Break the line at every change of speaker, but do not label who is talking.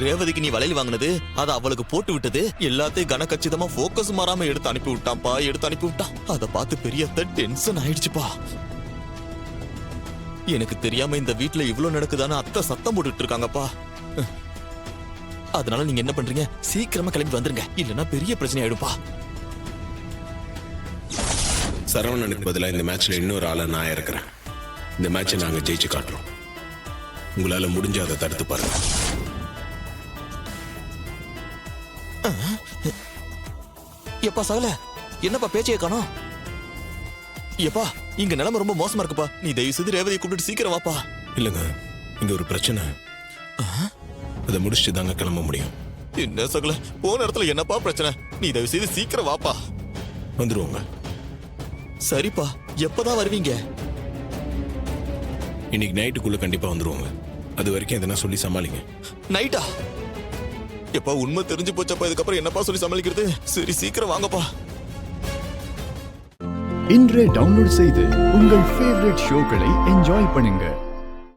ரேவதிக்கு நீ வளையல் வாங்கினது, அதை அவளுக்கு போட்டு விட்டது, எல்லாத்தையும் கனக்கச்சிதமா போக்கஸ் மாறாம எடுத்து அனுப்பி விட்டான்ப்பா. எடுத்து அனுப்பி விட்டான். அதை பார்த்து பெரிய டென்ஷன் ஆயிடுச்சுப்பா. எனக்கு தெரியாம இந்த வீட்டுல இவ்வளவு நடக்குதான்னு அத்தை சத்தம் போட்டுட்டு இருக்காங்கப்பா. அதனால நீங்க என்ன பண்றீங்க, சீக்கிரமா கிளம்பி வந்துருங்க, இல்லன்னா பெரிய பிரச்சனை ஆயிடுப்பா.
சரவணனுக்கு பதிலா இந்த மேட்ச்ல இன்னொரு ஆளை நான் இருக்கிறேன். இந்த மேட்சை நாங்க ஜெயிச்சு காட்டுறோம். உங்களால முடிஞ்ச அதை தடுத்து பாருங்க.
எப்பா சகல, என்னப்பா பேச்சையே காணோம்? எப்பா இங்க நிலைமை ரொம்ப மோசமா இருக்குப்பா. நீ தயவு செய்து ரேவதியை கூப்பிட்டு சீக்கிரம் வாப்பா.
இல்லங்க, இங்க ஒரு பிரச்சனை. அதை முடிச்சுட்டு தாங்க கிளம்ப முடியும்.
என்ன சகல, போன இடத்துல என்னப்பா பிரச்சனை? நீ தயவு செய்து சீக்கிரம் வாப்பா.
வந்துருவோங்க.
சரிப்பா, எப்பதான் வருவீங்க?
இன்னைக்கு நைட்டுக்குள்ள கண்டிப்பா வந்துருவோங்க. அது வரைக்கும் எதனா சொல்லி சமாளிங்க.
நைட்டா? எப்பா உண்மை தெரிஞ்சு போச்சப்பா, இதுக்கப்புறம் என்னப்பா சொல்லி சமாளிக்கிறது? சரி சீக்கிரம் வாங்கப்பா.
இன்றே டவுன்லோட் செய்து உங்கள் ஃபேவரட் ஷோக்களை என்ஜாய் பண்ணுங்க.